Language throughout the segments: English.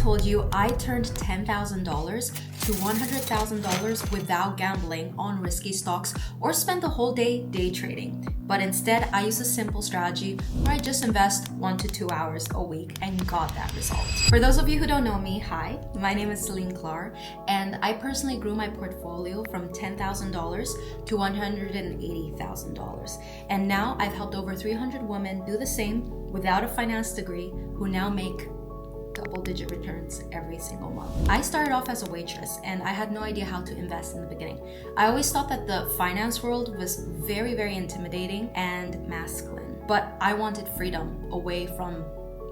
told you I turned $10,000 to $100,000 without gambling on risky stocks or spend the whole day day trading. But instead, I use a simple strategy where I just invest 1 to 2 hours a week and got that result. For those of you who don't know me, hi, my name is Celine Klarer, and I personally grew my portfolio from $10,000 to $180,000. And now I've helped over 300 women do the same without a finance degree who now make double-digit returns every single month. I started off as a waitress and I had no idea how to invest in the beginning. I always thought that the finance world was very, very intimidating and masculine, but I wanted freedom away from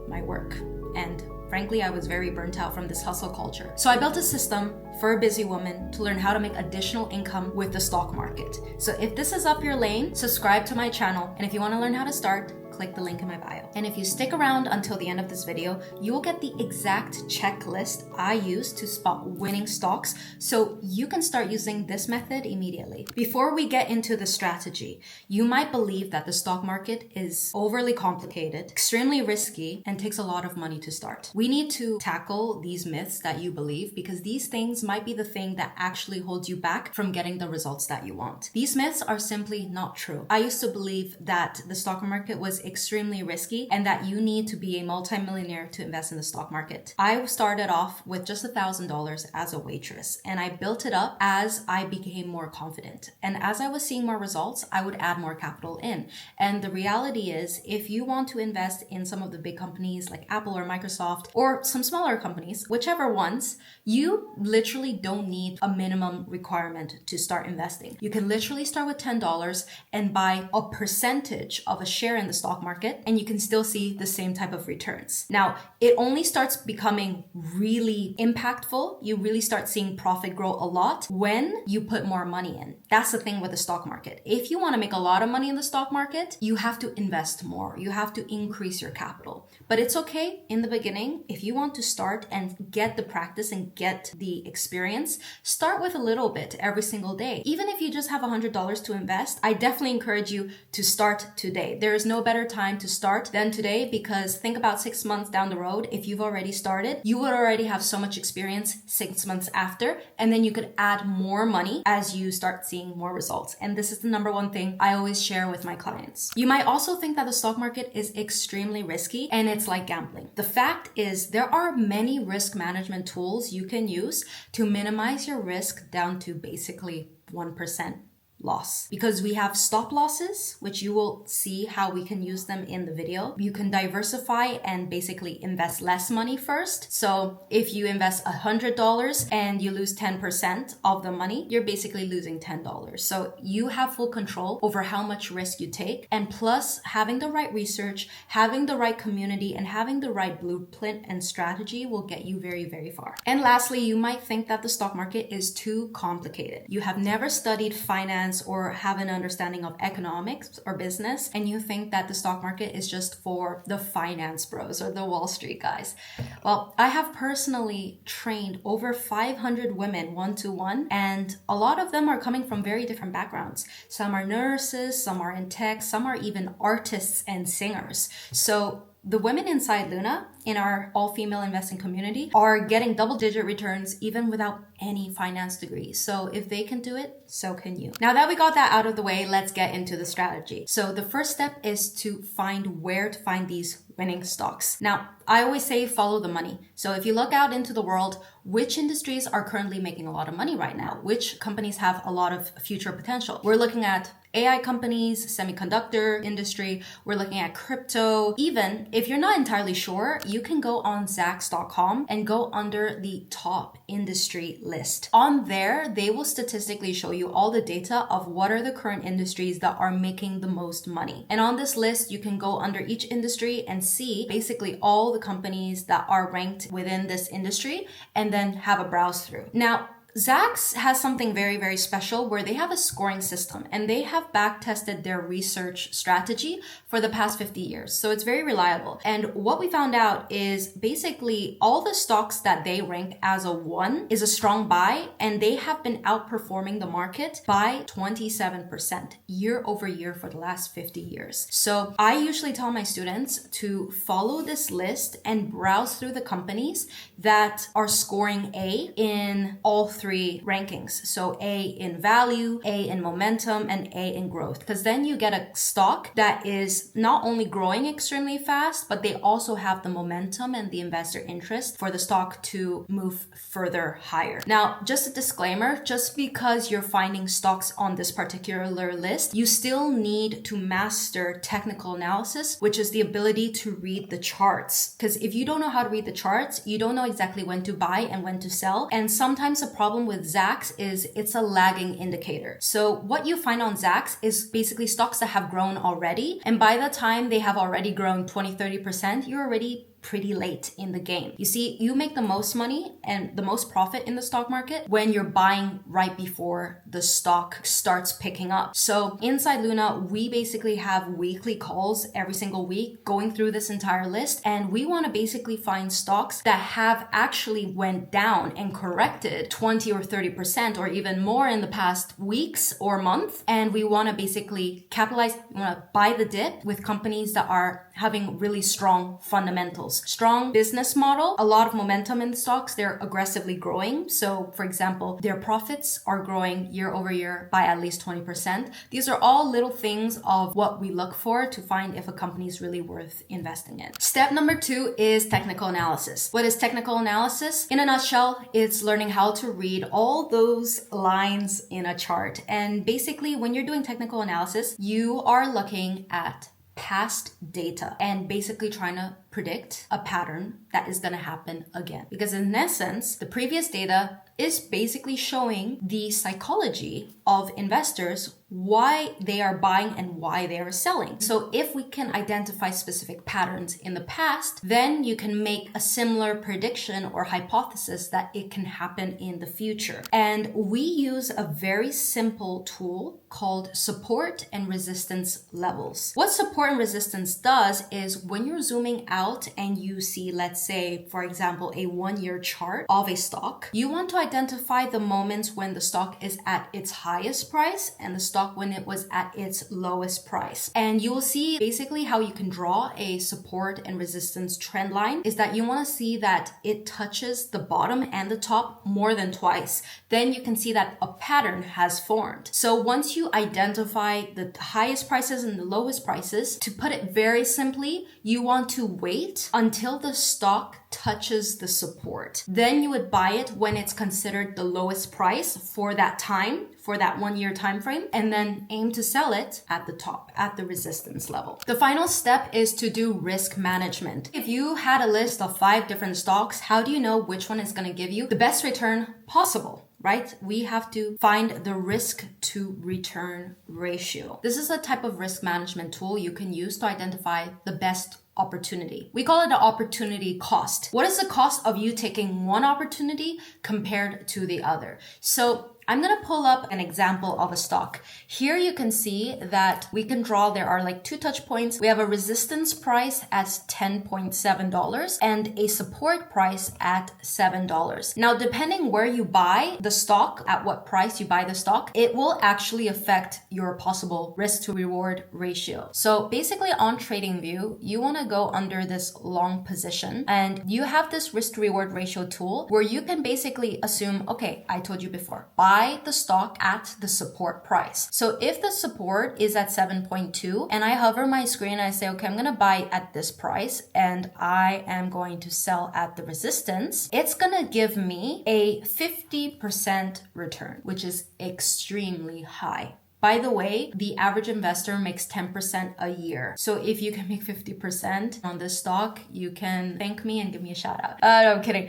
my work. And frankly, I was very burnt out from this hustle culture. So I built a system for a busy woman to learn how to make additional income with the stock market. So if this is up your lane, subscribe to my channel. And if you want to learn how to start, click the link in my bio. And if you stick around until the end of this video, you will get the exact checklist I use to spot winning stocks so you can start using this method immediately. Before we get into the strategy, you might believe that the stock market is overly complicated, extremely risky, and takes a lot of money to start. We need to tackle these myths that you believe because these things might be the thing that actually holds you back from getting the results that you want. These myths are simply not true. I used to believe that the stock market was extremely risky and that you need to be a multimillionaire to invest in the stock market. I started off with just $1,000 as a waitress and I built it up as I became more confident. And as I was seeing more results, I would add more capital in. And the reality is, if you want to invest in some of the big companies like Apple or Microsoft or some smaller companies, whichever ones, you literally don't need a minimum requirement to start investing. You can literally start with $10 and buy a percentage of a share in the stock market, and you can still see the same type of returns. Now, it only starts becoming really impactful. You really start seeing profit grow a lot when you put more money in. That's the thing with the stock market. If you want to make a lot of money in the stock market, you have to invest more. You have to increase your capital. But it's okay in the beginning. If you want to start and get the practice and get the experience, start with a little bit every single day. Even if you just have $100 to invest, I definitely encourage you to start today. There is no better time to start than today, because think about 6 months down the road. If you've already started, you would already have so much experience 6 months after, and then you could add more money as you start seeing more results. And this is the number one thing I always share with my clients. You might also think that the stock market is extremely risky and it's like gambling. The fact is, there are many risk management tools you can use to minimize your risk down to basically 1% loss, because we have stop losses, which you will see how we can use them in the video. You can diversify and basically invest less money first. So if you invest $100 and you lose 10% of the money, you're basically losing $10. So you have full control over how much risk you take. And plus, having the right research, having the right community, and having the right blueprint and strategy will get you very, very far. And lastly, you might think that the stock market is too complicated. You have never studied finance or have an understanding of economics or business, and you think that the stock market is just for the finance bros or the Wall Street guys. Well, I have personally trained over 500 women one-to-one, and a lot of them are coming from very different backgrounds. Some are nurses, some are in tech, some are even artists and singers. So the women inside Luna, in our all-female investing community, are getting double-digit returns even without any finance degree. So if they can do it, so can you. Now that we got that out of the way, let's get into the strategy. So the first step is to find where to find these winning stocks. Now, I always say follow the money. So if you look out into the world, which industries are currently making a lot of money right now? Which companies have a lot of future potential? We're looking at AI companies, semiconductor industry, we're looking at crypto. Even if you're not entirely sure, you can go on Zacks.com and go under the top industry list. On there, they will statistically show you all the data of what are the current industries that are making the most money. And on this list, you can go under each industry and see basically all the companies that are ranked within this industry and then have a browse through. Now, Zacks has something very, very special where they have a scoring system and they have back tested their research strategy for the past 50 years. So it's very reliable. And what we found out is basically all the stocks that they rank as a 1 is a strong buy, and they have been outperforming the market by 27% year over year for the last 50 years. So I usually tell my students to follow this list and browse through the companies that are scoring A in all 3 rankings. So A in value, A in momentum, and A in growth. Because then you get a stock that is not only growing extremely fast, but they also have the momentum and the investor interest for the stock to move further higher. Now, just a disclaimer, just because you're finding stocks on this particular list, you still need to master technical analysis, which is the ability to read the charts. Because if you don't know how to read the charts, you don't know exactly when to buy and when to sell. And sometimes the problem with Zacks is it's a lagging indicator. So what you find on Zacks is basically stocks that have grown already. And by the time they have already grown 20-30%, you're already pretty late in the game. You see, you make the most money and the most profit in the stock market when you're buying right before the stock starts picking up. So inside Luna, we basically have weekly calls every single week going through this entire list. And we want to basically find stocks that have actually went down and corrected 20 or 30% or even more in the past weeks or month. And we want to basically capitalize, we want to buy the dip with companies that are having really strong fundamentals. Strong business model, a lot of momentum in the stocks, they're aggressively growing. So for example, their profits are growing year over year by at least 20%. These are all little things of what we look for to find if a company is really worth investing in. Step number 2 is technical analysis. What is technical analysis? In a nutshell, it's learning how to read all those lines in a chart. And basically, when you're doing technical analysis, you are looking at past data and basically trying to predict a pattern that is going to happen again. Because in essence, the previous data is basically showing the psychology of investors, why they are buying and why they are selling. So if we can identify specific patterns in the past, then you can make a similar prediction or hypothesis that it can happen in the future. And we use a very simple tool called support and resistance levels. What support and resistance does is when you're zooming out and you see, let's say, for example, a 1-year chart of a stock, you want to identify the moments when the stock is at its highest price and the stock when it was at its lowest price. And you will see basically how you can draw a support and resistance trend line is that you want to see that it touches the bottom and the top more than twice. Then you can see that a pattern has formed. So once you identify the highest prices and the lowest prices, to put it very simply, you want to wait until the stock touches the support. Then you would buy it when it's considered the lowest price for that time, for that 1-year time frame, and then aim to sell it at the top, at the resistance level. The final step is to do risk management. If you had a list of 5 different stocks, how do you know which one is going to give you the best return possible? Right? We have to find the risk to return ratio. This is a type of risk management tool you can use to identify the best opportunity. We call it the opportunity cost. What is the cost of you taking one opportunity compared to the other? So I'm going to pull up an example of a stock. Here you can see that we can draw, there are like 2 touch points. We have a resistance price at $10.7 and a support price at $7. Now, depending where you buy the stock, at what price you buy the stock, it will actually affect your possible risk to reward ratio. So basically on TradingView, you want to go under this long position and you have this risk to reward ratio tool where you can basically assume, okay, I told you before, buy the stock at the support price. So if the support is at 7.2 and I hover my screen and I say, okay, I'm going to buy at this price and I am going to sell at the resistance, it's going to give me a 50% return, which is extremely high. By the way, the average investor makes 10% a year. So if you can make 50% on this stock, you can thank me and give me a shout out. No, I'm kidding.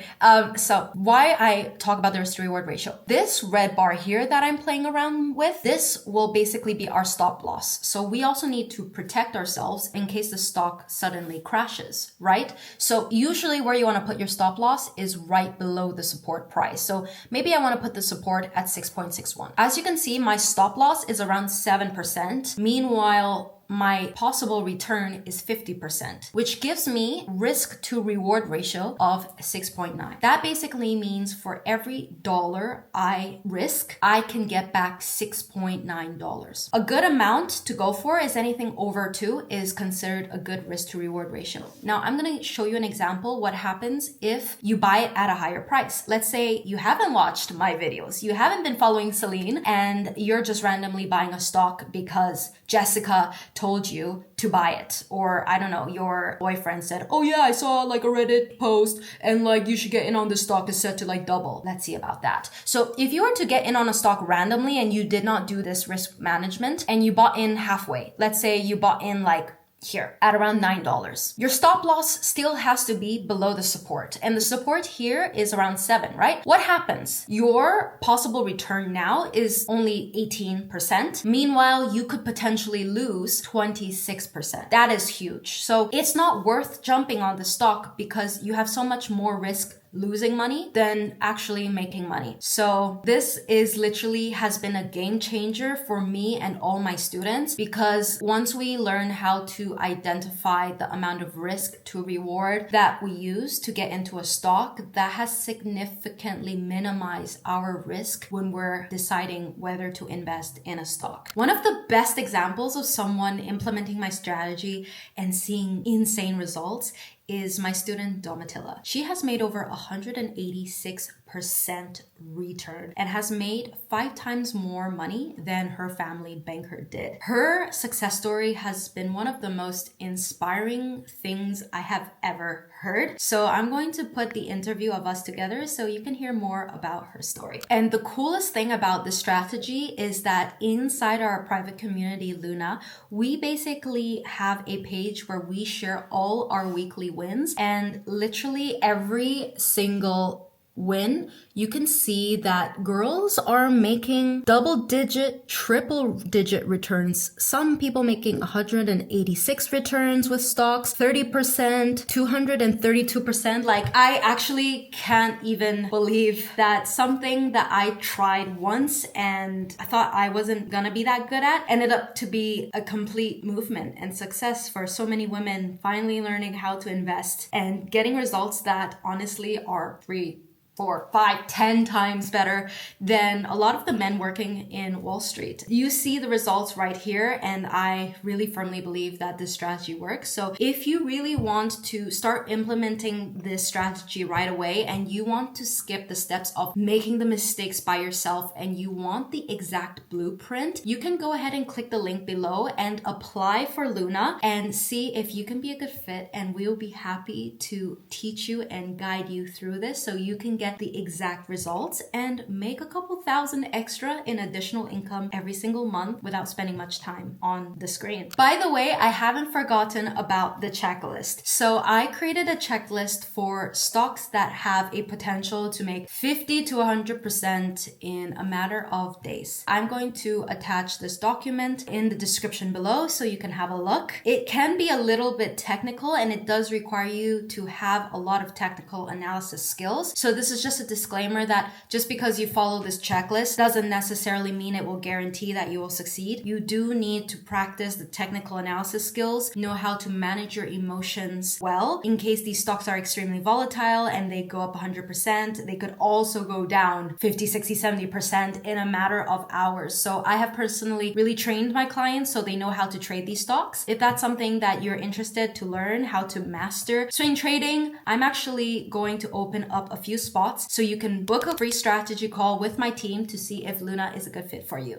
So why I talk about the risk to reward ratio. This red bar here that I'm playing around with, this will basically be our stop loss. So we also need to protect ourselves in case the stock suddenly crashes, right? So usually where you want to put your stop loss is right below the support price. So maybe I want to put the support at 6.61. As you can see, my stop loss is around 7%. Meanwhile, my possible return is 50%, which gives me risk to reward ratio of 6.9. That basically means for every dollar I risk, I can get back $6.9. A good amount to go for is anything over 2 is considered a good risk to reward ratio. Now I'm going to show you an example what happens if you buy it at a higher price. Let's say you haven't watched my videos, you haven't been following Celine, and you're just randomly buying a stock because Jessica told you to buy it, or I don't know, your boyfriend said, oh yeah, I saw like a Reddit post and like you should get in on this stock, is set to like double. Let's see about that. So if you were to get in on a stock randomly and you did not do this risk management and you bought in halfway, let's say you bought in like here at around $9. Your stop loss still has to be below the support. And the support here is around 7, right? What happens? Your possible return now is only 18%. Meanwhile, you could potentially lose 26%. That is huge. So it's not worth jumping on the stock because you have so much more risk losing money than actually making money. So this is literally has been a game changer for me and all my students, because once we learn how to identify the amount of risk to reward that we use to get into a stock, that has significantly minimized our risk when we're deciding whether to invest in a stock. One of the best examples of someone implementing my strategy and seeing insane results is my student Domitilla. She has made over 186% return and has made 5 times more money than her family banker did. Her success story has been one of the most inspiring things I have ever heard. So I'm going to put the interview of us together so you can hear more about her story. And the coolest thing about this strategy is that inside our private community, Luna, we basically have a page where we share all our weekly wins, and literally every single win, you can see that girls are making double-digit, triple-digit returns. Some people making 186 returns with stocks, 30%, 232%. Like, I actually can't even believe that something that I tried once and I thought I wasn't gonna be that good at ended up to be a complete movement and success for so many women finally learning how to invest and getting results that honestly are 3, 4, 5, 10 times better than a lot of the men working in Wall Street. You see the results right here, and I really firmly believe that this strategy works. So if you really want to start implementing this strategy right away and you want to skip the steps of making the mistakes by yourself and you want the exact blueprint, you can go ahead and click the link below and apply for Luna and see if you can be a good fit, and we'll be happy to teach you and guide you through this so you can get the exact results and make a couple thousand extra in additional income every single month without spending much time on the screen. By the way, I haven't forgotten about the checklist. So I created a checklist for stocks that have a potential to make 50 to 100% in a matter of days. I'm going to attach this document in the description below so you can have a look. It can be a little bit technical and it does require you to have a lot of technical analysis skills. So this is just a disclaimer that just because you follow this checklist doesn't necessarily mean it will guarantee that you will succeed. You do need to practice the technical analysis skills, know how to manage your emotions well. In case these stocks are extremely volatile and they go up 100%, they could also go down 50, 60, 70% in a matter of hours. So I have personally really trained my clients so they know how to trade these stocks. If that's something that you're interested to learn how to master swing trading, I'm actually going to open up a few spots so you can book a free strategy call with my team to see if Luna is a good fit for you.